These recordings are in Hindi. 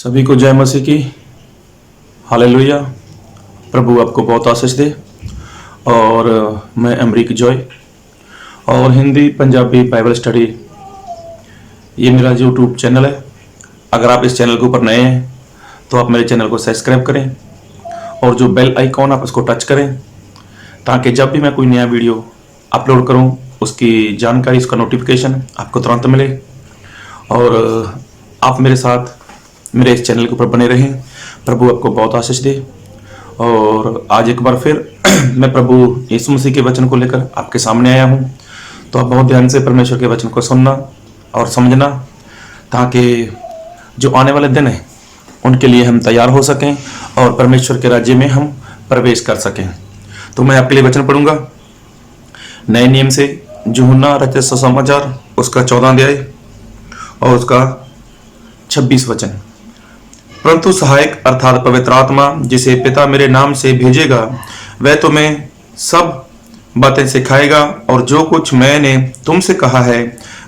सभी को जय मसीह की। हालेलुया। प्रभु आपको बहुत आशीष दे। और मैं अमरीक जॉय और हिंदी पंजाबी बाइबल स्टडी, ये मेरा यूट्यूब चैनल है। अगर आप इस चैनल के ऊपर नए हैं तो आप मेरे चैनल को सब्सक्राइब करें और जो बेल आइकॉन आप उसको टच करें, ताकि जब भी मैं कोई नया वीडियो अपलोड करूं उसकी जानकारी, उसका नोटिफिकेशन आपको तुरंत मिले। और आप मेरे साथ मेरे इस चैनल के ऊपर बने रहें। प्रभु आपको बहुत आशीष दे। और आज एक बार फिर मैं प्रभु यीशु मसीह के वचन को लेकर आपके सामने आया हूं। तो आप बहुत ध्यान से परमेश्वर के वचन को सुनना और समझना, ताकि जो आने वाले दिन हैं उनके लिए हम तैयार हो सकें और परमेश्वर के राज्य में हम प्रवेश कर सकें। तो मैं आपके लिए वचन पढ़ूंगा नए नियम से, यूहन्ना रचित सुसमाचार उसका 14 अध्याय और उसका 26 वचन। परंतु सहायक अर्थात पवित्र आत्मा, जिसे पिता मेरे नाम से भेजेगा, वह तुम्हें सब बातें सिखाएगा और जो कुछ मैंने तुमसे कहा है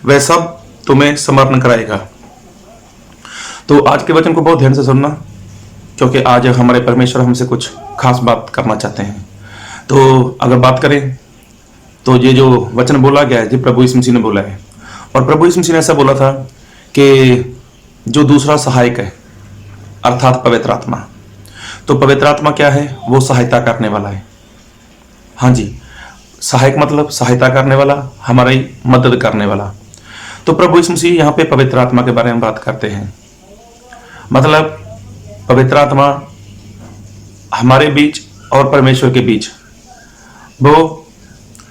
वह सब तुम्हें स्मरण कराएगा। तो आज के वचन को बहुत ध्यान से सुनना, क्योंकि आज हमारे परमेश्वर हमसे कुछ खास बात करना चाहते हैं। तो अगर बात करें तो ये जो वचन बोला गया है, जो प्रभु यीशु मसीह ने बोला है, और प्रभु यीशु मसीह ने ऐसा बोला था कि जो दूसरा सहायक है अर्थात पवित्र आत्मा, तो पवित्र आत्मा क्या है? वो सहायता करने वाला है। हाँ जी, सहायक मतलब सहायता करने वाला, हमारी मदद करने वाला। तो प्रभु यीशु मसीह यहाँ पे पवित्र आत्मा के बारे में बात करते हैं। मतलब पवित्र आत्मा हमारे बीच और परमेश्वर के बीच वो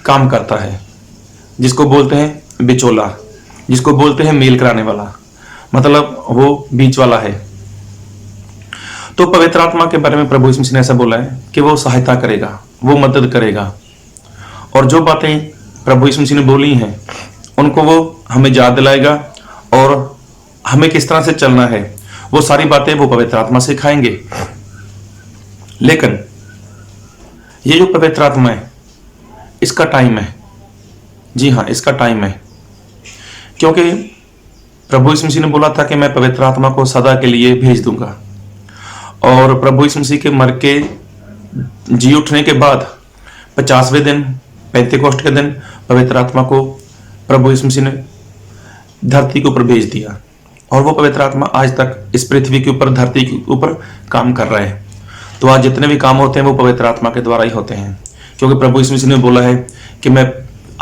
काम करता है, जिसको बोलते हैं बिचौला, जिसको बोलते हैं मेल कराने वाला, मतलब वो बीच वाला है। तो पवित्र आत्मा के बारे में प्रभु यीशु मसीह ने ऐसा बोला है कि वो सहायता करेगा, वो मदद करेगा, और जो बातें प्रभु यीशु मसीह ने बोली हैं उनको वो हमें याद दिलाएगा, और हमें किस तरह से चलना है वो सारी बातें वो पवित्र आत्मा सिखाएंगे। लेकिन ये जो पवित्र आत्मा है, इसका टाइम है। जी हाँ, इसका टाइम है, क्योंकि प्रभु यीशु मसीह ने बोला था कि मैं पवित्र आत्मा को सदा के लिए भेज दूंगा। और प्रभु यीशु मसीह के मर के जी उठने के बाद 50वें दिन, पेंतेकोस्ट के दिन, पवित्र आत्मा को प्रभु यीशु मसीह ने धरती के ऊपर भेज दिया। और वो पवित्र आत्मा आज तक इस पृथ्वी के ऊपर, धरती के ऊपर काम कर रहा है। तो आज जितने भी काम होते हैं वो पवित्र आत्मा के द्वारा ही होते हैं, क्योंकि प्रभु यीशु मसीह ने बोला है कि मैं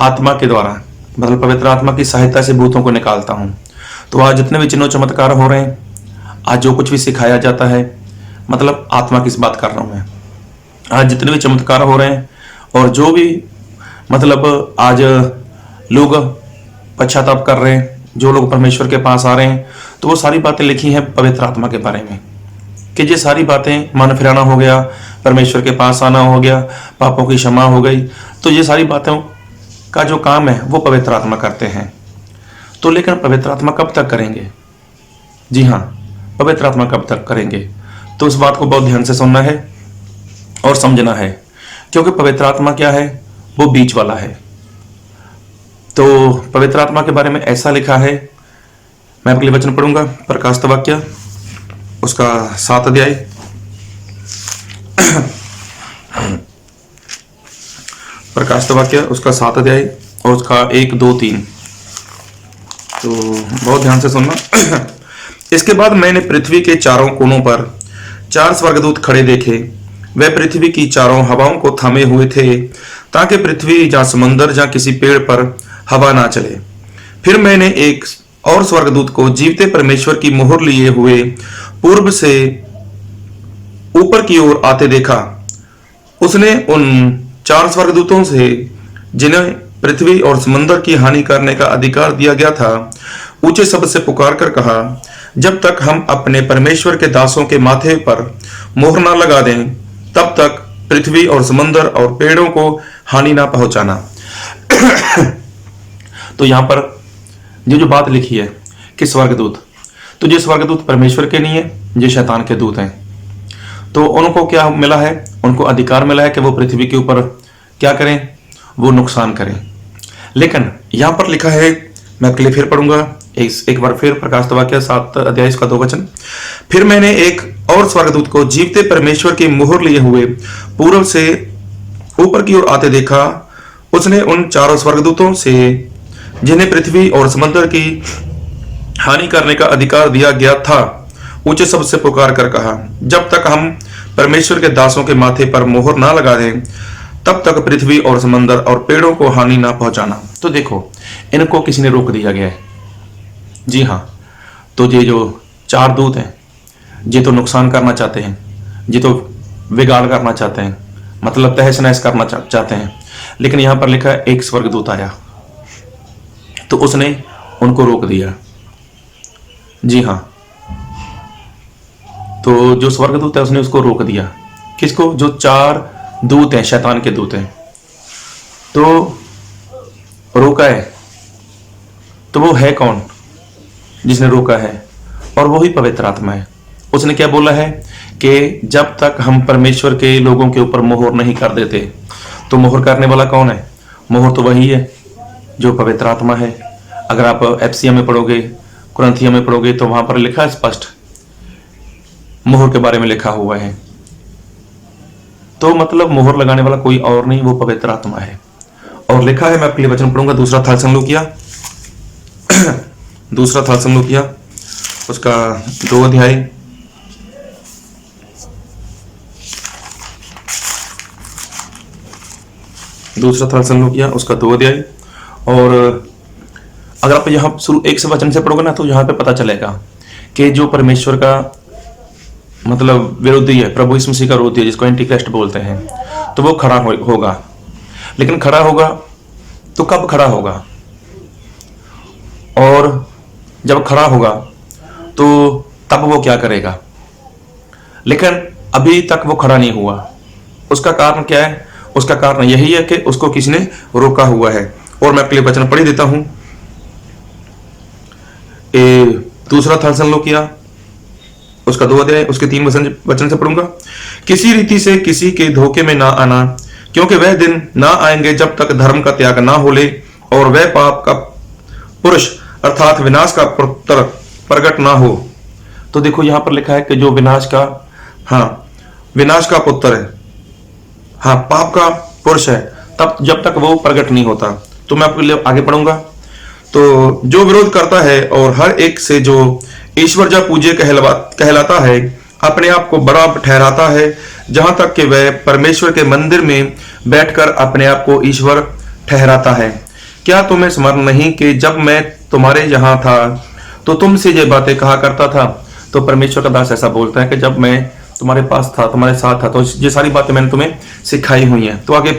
आत्मा के द्वारा, मतलब पवित्र आत्मा की सहायता से भूतों को निकालता हूँ। तो आज जितने भी चिन्ह चमत्कार हो रहे हैं, आज जो कुछ भी सिखाया जाता है, मतलब आत्मा की बात कर रहा हूं मैं, आज जितने भी चमत्कार हो रहे हैं और जो भी मतलब आज लोग पश्चाताप कर रहे हैं, जो लोग परमेश्वर के पास आ रहे हैं, तो वो सारी बातें लिखी हैं पवित्र आत्मा के बारे में, कि ये सारी बातें मन फिराना हो गया, परमेश्वर के पास आना हो गया, पापों की क्षमा हो गई। तो ये सारी बातों का जो काम है वो पवित्र आत्मा करते हैं। तो लेकिन पवित्र आत्मा कब तक करेंगे? जी हाँ, पवित्र आत्मा कब तक करेंगे? तो इस बात को बहुत ध्यान से सुनना है और समझना है, क्योंकि पवित्र आत्मा क्या है? वो बीच वाला है। तो पवित्र आत्मा के बारे में ऐसा लिखा है, मैं आपके लिए वचन पढ़ूंगा, प्रकाशित वाक्य उसका 7 अध्याय प्रकाशित वाक्य उसका 7 अध्याय और उसका 1, 2, 3। तो बहुत ध्यान से सुनना। इसके बाद मैंने पृथ्वी के चारों कोनों पर 4 स्वर्गदूत खड़े देखे। वे पृथ्वी की चारों हवाओं को थामे हुए थे, ताकि पृथ्वी या समुद्र या किसी पेड़ पर हवा ना चले। फिर मैंने एक और स्वर्गदूत को जीवते परमेश्वर की मोहर लिए हुए पूर्व से ऊपर की ओर आते देखा। उसने उन 4 स्वर्गदूतों से, जिन्हें पृथ्वी और समुद्र की हानि करने का अधिकार दिया गया था, ऊंचे शब्द से पुकार कर कहा, जब तक हम अपने परमेश्वर के दासों के माथे पर मोहर ना लगा दें, तब तक पृथ्वी और समुद्र और पेड़ों को हानि ना पहुंचाना। तो यहां पर ये जो बात लिखी है कि स्वर्गदूत, तो ये स्वर्गदूत परमेश्वर के नहीं है, ये शैतान के दूत हैं। तो उनको क्या मिला है? उनको अधिकार मिला है कि वो पृथ्वी के ऊपर क्या करें? वो नुकसान करें। लेकिन यहां पर लिखा है, मैं आपके लिए फिर पढ़ूंगा, एक बार फिर प्रकाशित वाक्य 7 अध्याय इसका 2 वचन। फिर मैंने एक और स्वर्गदूत को जीवते परमेश्वर की मुहर लिए हुए पूर्व से ऊपर की ओर आते देखा। उसने उन 4 स्वर्गदूतों से, जिन्हें पृथ्वी और समुद्र की हानि करने का अधिकार दिया गया था, ऊंचे शब्द से पुकार कर कहा, जब तक हम परमेश्वर के दासों के माथे पर मोहर ना लगा दें, तब तक पृथ्वी और समंदर और पेड़ों को हानि ना पहुंचाना। तो देखो, इनको किसी ने रोक दिया गया है। जी हाँ, तो ये जो 4 दूत हैं, ये तो नुकसान करना चाहते हैं, ये तो बिगाड़ करना चाहते हैं, मतलब तहस नहस करना चाहते हैं। लेकिन यहां पर लिखा है एक स्वर्गदूत आया, तो उसने उनको रोक दिया। जी हाँ, तो जो स्वर्गदूत है उसने उसको रोक दिया। किसको? जो 4 दूत हैं, शैतान के दूत हैं, तो रोका है। तो वो है कौन जिसने रोका है? और वो ही पवित्र आत्मा है। उसने क्या बोला है कि जब तक हम परमेश्वर के लोगों के ऊपर मोहर नहीं कर देते, तो मोहर करने वाला कौन है? मोहर तो वही है जो पवित्र आत्मा है। अगर आप एफसीएम में पढ़ोगे, कुरिन्थियों में पढ़ोगे, तो वहां पर लिखा है स्पष्ट, मोहर के बारे में लिखा हुआ है। तो मतलब मोहर लगाने वाला कोई और नहीं, वो पवित्र आत्मा है। और लिखा है, मैं आपके लिए वचन पढ़ूंगा, दूसरा थेसलोनिकिया उसका 2 अध्याय, दूसरा थेसलोनिकिया उसका 2 अध्याय। और अगर आप यहाँ शुरू 1 से वचन से पढ़ोगे ना, तो यहाँ पे पता चलेगा कि जो परमेश्वर का मतलब विरोधी है, प्रभु यीशु मसीह का विरोधी है, जिसको एंटी क्राइस्ट बोलते हैं, तो वो खड़ा होगा। लेकिन खड़ा होगा तो कब खड़ा होगा? और जब खड़ा होगा तो तब वो क्या करेगा? लेकिन अभी तक वो खड़ा नहीं हुआ। उसका कारण क्या है? उसका कारण यही है कि उसको किसी ने रोका हुआ है। और मैं आपके लिए वचन पढ़ी देता हूं, दूसरा थेसलोनिकिया उसका 2 अध्याय उसके 3 वचन से पढ़ूंगा। किसी रीति से किसी के धोखे में ना आना, क्योंकि वह दिन ना आएंगे जब तक धर्म का त्याग ना हो ले और वह पाप का पुरुष अर्थात विनाश का पुत्र प्रकट ना हो। तो देखो यहां पर लिखा है कि जो विनाश का पुत्र है, पाप का पुरुष है, तब जब तक वो प्रकट नहीं होता। तो मैं आपके लिए आगे पढ़ूंगा। तो जो विरोध करता है और हर एक से जो ईश्वर जा पूज्य कहलाता है, अपने आप को बड़ा ठहराता है, जहां तक कि वह परमेश्वर के मंदिर में बैठकर अपने आप को ईश्वर ठहराता है। क्या तुम्हें स्मरण नहीं कि जब मैं तुम्हारे यहाँ था तो तुमसे ये बातें कहा करता था? तो परमेश्वर का दास ऐसा बोलता है कि जब मैं तुम्हारे पास था, तुम्हारे साथ था, तो ये सारी बातें मैंने तुम्हें सिखाई हुई हैं। तो आगे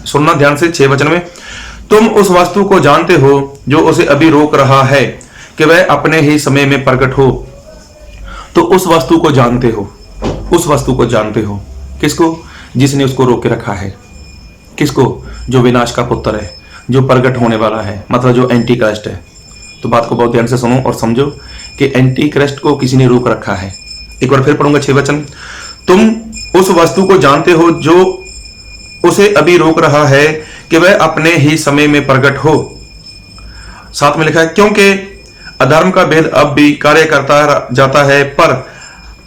सुनना ध्यान से 6 वचन में, तुम उस वस्तु को जानते हो जो उसे अभी रोक रहा है कि वह अपने ही समय में प्रकट हो। तो उस वस्तु को जानते हो, उस वस्तु को जानते हो। किसको? जिसने उसको रोक के रखा है। किसको? जो विनाश का पुत्र है, जो प्रकट होने वाला है, मतलब जो एंटी क्राइस्ट है। तो बात को बहुत ध्यान से सुनो और समझो कि एंटी क्राइस्ट को किसी ने रोक रखा है। एक बार फिर पढ़ूंगा 6 वचन। तुम उस वस्तु को जानते हो जो उसे अभी रोक रहा है कि वह अपने ही समय में प्रकट हो। साथ में लिखा है, क्योंकि अधर्म का भेद अब भी कार्य करता जाता है, पर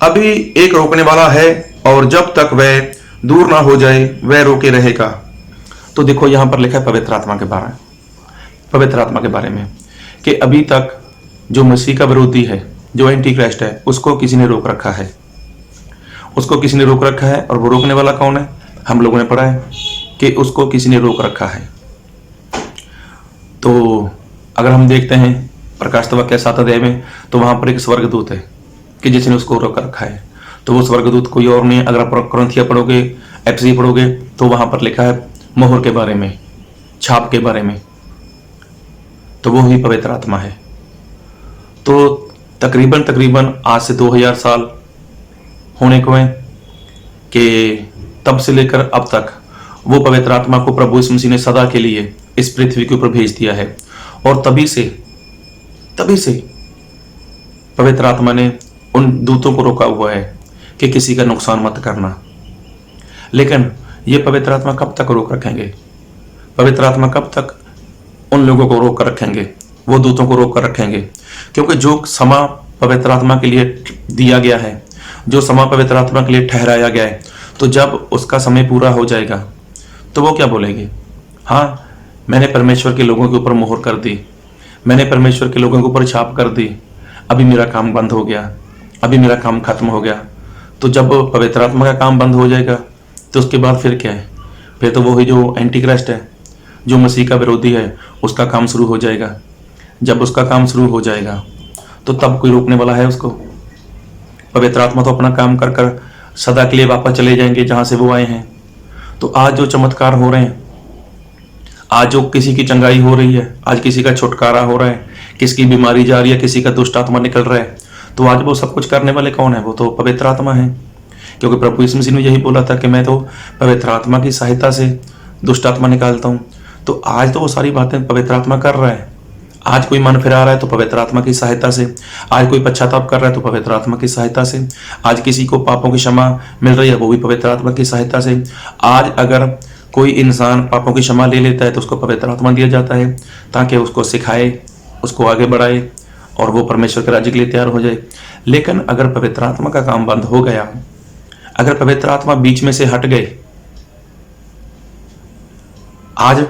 अभी एक रोकने वाला है, और जब तक वह दूर ना हो जाए वह रोके रहेगा। तो देखो यहां पर लिखा है पवित्र आत्मा के बारे में कि अभी तक जो मसीह का विरोधी है, जो एंटी क्राइस्ट है, उसको किसी ने रोक रखा है। उसको किसी ने रोक रखा है। और वो रोकने वाला कौन है? हम लोगों ने पढ़ा है कि उसको किसी ने रोक रखा है। तो अगर हम देखते हैं प्रकाशित वाक्य 7 अध्याय में, तो वहां पर एक स्वर्गदूत है कि जिसने उसको रोक रखा है। तो वो स्वर्गदूत कोई और नहीं है। अगर आप कुरिन्थियों पढ़ोगे, एफएससी पढ़ोगे, तो वहां पर लिखा है मोहर के बारे में, छाप के बारे में। तो वो ही पवित्र आत्मा है। तो तकरीबन आज से 2000 साल होने को है कि तब से लेकर अब तक वो पवित्र आत्मा को प्रभु यीशु मसीह ने सदा के लिए इस पृथ्वी के ऊपर भेज दिया है। और तभी से पवित्र आत्मा ने उन दूतों को रोका हुआ है कि किसी का नुकसान मत करना। लेकिन ये पवित्र आत्मा कब तक रोक रखेंगे? पवित्र आत्मा कब तक उन लोगों को रोक कर रखेंगे वो दूतों को रोक कर रखेंगे, क्योंकि जो समय पवित्र आत्मा के लिए दिया गया है, जो समय पवित्र आत्मा के लिए ठहराया गया है, तो जब उसका समय पूरा हो जाएगा तो वो क्या बोलेंगे? हाँ, मैंने परमेश्वर के लोगों के ऊपर मोहर कर दी, मैंने परमेश्वर के लोगों के ऊपर छाप कर दी, अभी मेरा काम बंद हो गया, अभी मेरा काम खत्म हो गया। तो जब पवित्र आत्मा का काम बंद हो जाएगा तो उसके बाद फिर क्या है? फिर तो वही जो एंटी क्राइस्ट है, जो मसीह का विरोधी है, उसका काम शुरू हो जाएगा। जब उसका काम शुरू हो जाएगा तो तब कोई रोकने वाला है उसको? पवित्र आत्मा तो अपना काम कर कर सदा के लिए वापस चले जाएंगे जहां से वो आए हैं। तो आज जो चमत्कार हो रहे हैं, आज जो किसी की चंगाई हो रही है, आज किसी का छुटकारा हो रहा है, किसकी बीमारी जा रही है, किसी का दुष्ट आत्मा निकल रहा है, तो आज वो सब कुछ करने वाले कौन है? वो तो पवित्र आत्मा है। क्योंकि प्रभु यीशु मसीह ने यही बोला था कि मैं तो पवित्र आत्मा की सहायता से दुष्ट आत्मा निकालता हूँ। तो आज तो वो सारी बातें पवित्र आत्मा कर रहा है। आज कोई मन फिरा रहा है तो पवित्र आत्मा की सहायता से, आज कोई पश्चाताप कर रहा है तो पवित्र आत्मा की सहायता से, आज किसी को पापों की क्षमा मिल रही है वो भी पवित्र आत्मा की सहायता से। आज अगर कोई इंसान पापों की क्षमा ले लेता है तो उसको पवित्र आत्मा दिया जाता है ताकि उसको सिखाए, उसको आगे बढ़ाए और वो परमेश्वर के राज्य के लिए तैयार हो जाए। लेकिन अगर पवित्र आत्मा का काम बंद हो गया, अगर पवित्र आत्मा बीच में से हट गए, आज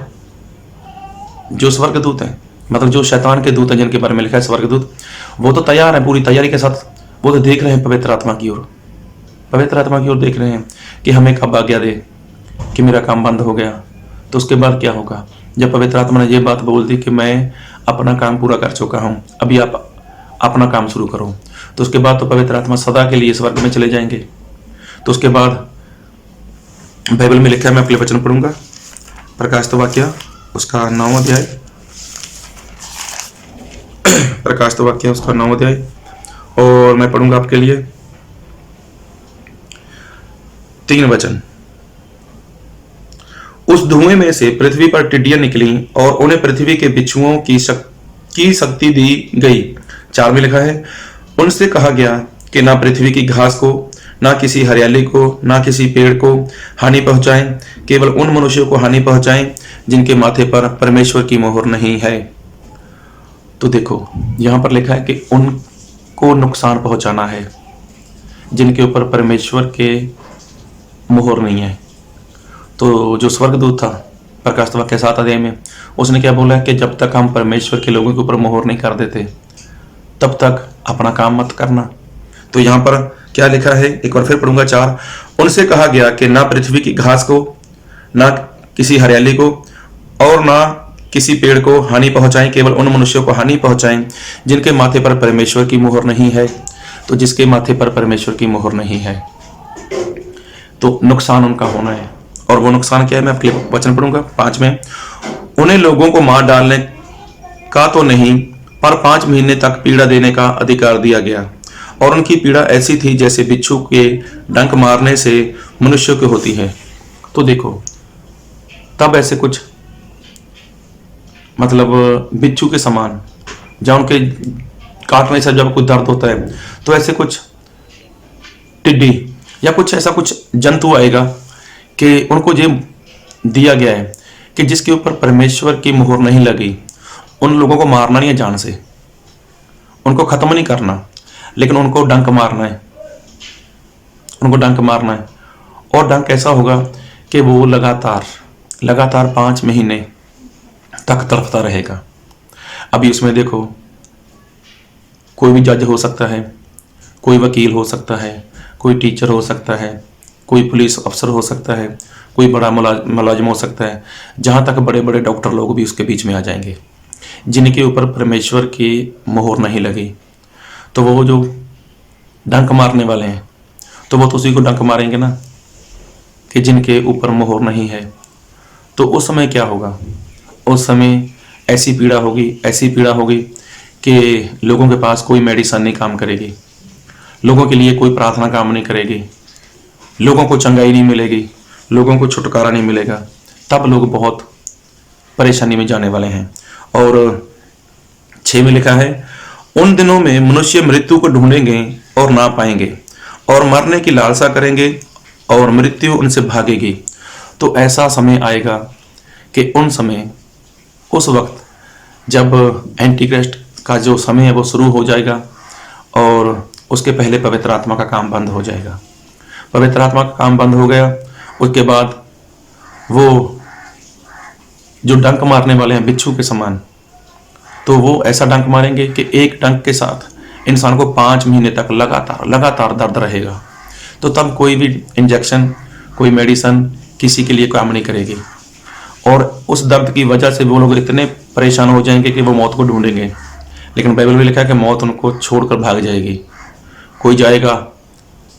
जो स्वर्गदूत हैं, मतलब जो शैतान के दूत हैं जिनके बारे में लिखा है स्वर्गदूत, वो तो तैयार है पूरी तैयारी के साथ, वो तो देख रहे हैं पवित्र आत्मा की ओर, पवित्र आत्मा की ओर देख रहे हैं कि हमें कब आज्ञा दे कि मेरा काम बंद हो गया। तो उसके बाद क्या होगा? जब पवित्र आत्मा ने ये बात बोल दी कि मैं अपना काम पूरा कर चुका हूं, अभी आप अपना काम शुरू करो, तो उसके बाद तो पवित्र आत्मा सदा के लिए स्वर्ग में चले जाएंगे। तो उसके बाद बाइबल में लिखा है, मैं अपने वचन पढ़ूंगा, प्रकाशित वाक्य उसका 9वां अध्याय, प्रकाशित वाक्य उसका 9वां अध्याय, और मैं पढ़ूंगा आपके लिए 3 वचन। उस धुएं में से पृथ्वी पर टिड्डियां निकली और उन्हें पृथ्वी के बिच्छुओं की शक्ति दी गई। 4 में लिखा है, उनसे कहा गया कि ना पृथ्वी की घास को, ना किसी हरियाली को, ना किसी पेड़ को हानि पहुंचाएं, केवल उन मनुष्यों को हानि पहुंचाएं जिनके माथे पर परमेश्वर की मोहर नहीं है। तो देखो यहां पर लिखा है कि उनको नुकसान पहुंचाना है जिनके ऊपर परमेश्वर के मोहर नहीं है। तो जो स्वर्गदूत था प्रकाशित वाक्य 7 अध्याय में, उसने क्या बोला है कि जब तक हम परमेश्वर के लोगों के ऊपर मोहर नहीं कर देते तब तक अपना काम मत करना। तो यहाँ पर क्या लिखा है, एक बार फिर पढ़ूंगा 4। उनसे कहा गया कि ना पृथ्वी की घास को, ना किसी हरियाली को और ना किसी पेड़ को हानि पहुंचाएं, केवल उन मनुष्यों को हानि पहुंचाएं जिनके माथे पर परमेश्वर की मोहर नहीं है। तो जिसके माथे पर परमेश्वर की मोहर नहीं है तो नुकसान उनका होना है। और वो नुकसान क्या है, मैं आपके वचन पढ़ूंगा 5 में। उन्हें लोगों को मार डालने का तो नहीं, पर 5 महीने तक पीड़ा देने का अधिकार दिया गया, और उनकी पीड़ा ऐसी थी जैसे बिच्छू के डंक मारने से मनुष्यों की होती है। तो देखो तब ऐसे कुछ मतलब बिच्छू के समान, जब उनके काटने से जब कुछ दर्द होता है तो ऐसे कुछ टिड्डी या कुछ ऐसा कुछ जंतु आएगा कि उनको ये दिया गया है कि जिसके ऊपर परमेश्वर की मोहर नहीं लगी, उन लोगों को मारना नहीं है जान से, उनको खत्म नहीं करना, लेकिन उनको डंक मारना है, उनको डंक मारना है। और डंक ऐसा होगा कि वो लगातार 5 महीने तक तड़पता रहेगा। अभी उसमें देखो कोई भी जज हो सकता है, कोई वकील हो सकता है, कोई टीचर हो सकता है, कोई पुलिस अफसर हो सकता है, कोई बड़ा मुलाजिम हो सकता है, जहाँ तक बड़े बड़े डॉक्टर लोग भी उसके बीच में आ जाएंगे जिनके ऊपर परमेश्वर की मोहर नहीं लगी। तो वो जो डंक मारने वाले हैं तो वो तो उसी को डंक मारेंगे ना कि जिनके ऊपर मोहर नहीं है। तो उस समय क्या होगा? उस समय ऐसी पीड़ा होगी कि लोगों के पास कोई मेडिसिन नहीं काम करेगी, लोगों के लिए कोई प्रार्थना काम नहीं करेगी, लोगों को चंगाई नहीं मिलेगी, लोगों को छुटकारा नहीं मिलेगा। तब लोग बहुत परेशानी में जाने वाले हैं। और 6 में लिखा है, उन दिनों में मनुष्य मृत्यु को ढूंढेंगे और ना पाएंगे, और मरने की लालसा करेंगे और मृत्यु उनसे भागेगी। तो ऐसा समय आएगा कि उस वक्त जब एंटी क्राइस्ट का जो समय है वो शुरू हो जाएगा और उसके पहले पवित्र आत्मा का काम बंद हो जाएगा। पवित्र आत्मा का काम बंद हो गया, उसके बाद वो जो डंक मारने वाले हैं बिच्छू के समान, तो वो ऐसा डंक मारेंगे कि एक डंक के साथ इंसान को 5 महीने तक लगातार दर्द रहेगा। तो तब कोई भी इंजेक्शन, कोई मेडिसिन किसी के लिए काम नहीं करेगी, और उस दर्द की वजह से वो लोग इतने परेशान हो जाएंगे कि वो मौत को ढूंढेंगे। लेकिन बाइबल में लिखा है कि मौत उनको छोड़कर भाग जाएगी। कोई जाएगा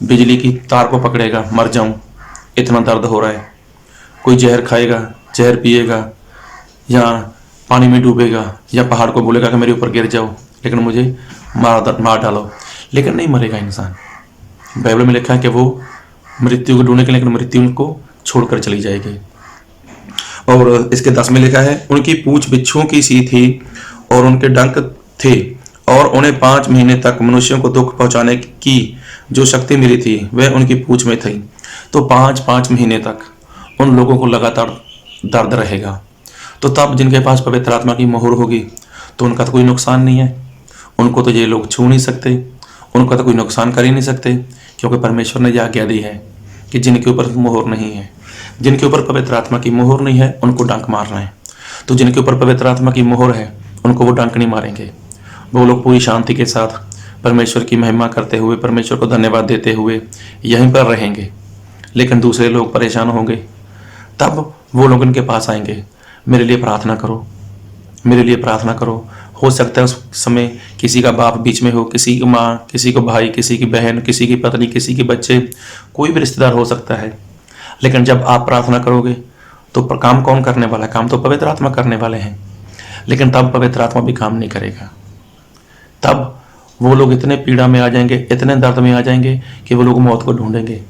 बिजली की तार को पकड़ेगा, मर जाऊं, इतना दर्द हो रहा है। कोई जहर खाएगा, जहर पिएगा, या पानी में डूबेगा, या पहाड़ को बोलेगा कि मेरे ऊपर गिर जाओ लेकिन मुझे मार डालो, लेकिन नहीं मरेगा इंसान। बाइबल में लिखा है कि वो मृत्यु को ढूंढेगा लेकिन मृत्यु उनको छोड़कर चली जाएगी। और इसके 10 में लिखा है, उनकी पूंछ बिच्छुओं की सी थी और उनके डंक थे, और उन्हें 5 महीने तक मनुष्यों को दुख पहुंचाने की जो शक्ति मिली थी वह उनकी पूंछ में थी। तो 5 महीने तक उन लोगों को लगातार दर्द रहेगा। तो तब जिनके पास पवित्र आत्मा की मोहर होगी तो उनका तो कोई नुकसान नहीं है, उनको तो ये लोग छू नहीं सकते, उनका तो कोई नुकसान कर ही नहीं सकते, क्योंकि परमेश्वर ने यह आज्ञा दी है कि जिनके ऊपर मोहर नहीं है, जिनके ऊपर पवित्र आत्मा की मोहर नहीं है, उनको डंक मारना है। तो जिनके ऊपर पवित्र आत्मा की मोहर है उनको वो डंक नहीं मारेंगे, वो लोग पूरी शांति के साथ परमेश्वर की महिमा करते हुए, परमेश्वर को धन्यवाद देते हुए यहीं पर रहेंगे। लेकिन दूसरे लोग परेशान होंगे, तब वो लोग उनके पास आएंगे, मेरे लिए प्रार्थना करो, मेरे लिए प्रार्थना करो। हो सकता है उस समय किसी का बाप बीच में हो, किसी की माँ, किसी को भाई, किसी की बहन, किसी की पत्नी, किसी के बच्चे, कोई भी रिश्तेदार हो सकता है। लेकिन जब आप प्रार्थना करोगे तो काम कौन करने वाला है? काम तो पवित्र आत्मा करने वाले हैं। लेकिन तब पवित्र आत्मा भी काम नहीं करेगा। तब वो लोग इतने पीड़ा में आ जाएंगे, इतने दर्द में आ जाएंगे कि वो लोग मौत को ढूंढेंगे।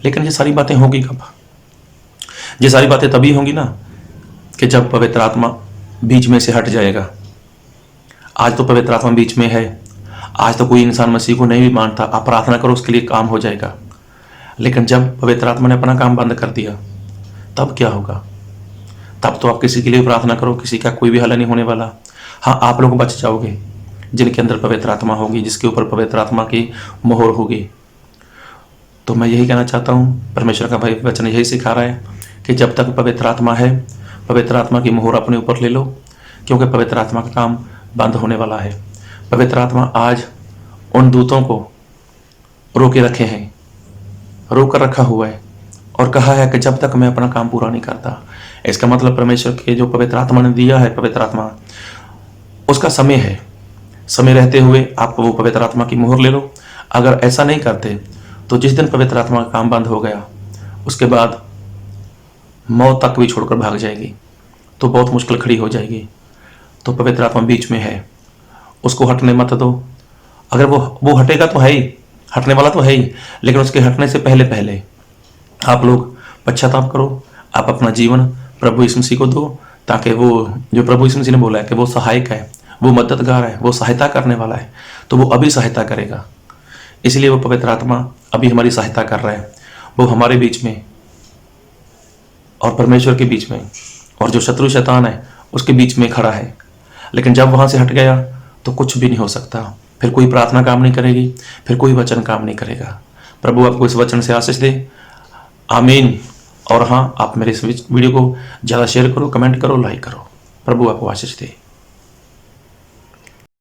लेकिन ये सारी बातें होंगी कब? ये सारी बातें तभी होंगी ना कि जब पवित्र आत्मा बीच में से हट जाएगा। आज तो पवित्र आत्मा बीच में है, आज तो कोई इंसान मसीह को नहीं भी मानता, आप प्रार्थना करो उसके लिए काम हो जाएगा। लेकिन जब पवित्र आत्मा ने अपना काम बंद कर दिया तब क्या होगा? तब तो आप किसी के लिए प्रार्थना करो, किसी का कोई भी हल नहीं होने वाला। हाँ, आप लोग बच जाओगे जिनके अंदर पवित्र आत्मा होगी, जिसके ऊपर पवित्र आत्मा की मोहर होगी। तो मैं यही कहना चाहता हूँ, परमेश्वर का भाई वचन यही सिखा रहा है कि जब तक पवित्र आत्मा है, पवित्र आत्मा की मोहर अपने ऊपर ले लो, क्योंकि पवित्र आत्मा का काम बंद होने वाला है। पवित्र आत्मा आज उन दूतों को रोके रखे हैं, रोक कर रखा हुआ है और कहा है कि जब तक मैं अपना काम पूरा नहीं करता। इसका मतलब परमेश्वर के जो पवित्र आत्मा ने दिया है, पवित्र आत्मा, उसका समय है। समय रहते हुए आप वो पवित्र आत्मा की मोहर ले लो। अगर ऐसा नहीं करते तो जिस दिन पवित्र आत्मा का काम बंद हो गया उसके बाद मौत तक भी छोड़कर भाग जाएगी, तो बहुत मुश्किल खड़ी हो जाएगी। तो पवित्र आत्मा बीच में है, उसको हटने मत दो। अगर वो हटेगा तो है ही, हटने वाला तो है ही, लेकिन उसके हटने से पहले आप लोग पश्चाताप करो, आप अपना जीवन प्रभु यीशु मसीह को दो, ताकि वो जो प्रभु यीशु मसीह ने बोला है कि वो सहायक है, वो मददगार है, वो सहायता करने वाला है, तो वो अभी सहायता करेगा। इसलिए वो पवित्र आत्मा अभी हमारी सहायता कर रहा है। वो हमारे बीच में और परमेश्वर के बीच में, और जो शत्रु शैतान है उसके बीच में खड़ा है। लेकिन जब वहाँ से हट गया तो कुछ भी नहीं हो सकता। फिर कोई प्रार्थना काम नहीं करेगी, फिर कोई वचन काम नहीं करेगा। प्रभु आपको इस वचन से आशीष दे, आमीन। और हाँ, आप मेरे इस वीडियो को ज़्यादा शेयर करो, कमेंट करो, लाइक करो। प्रभु आपको आशीष दे।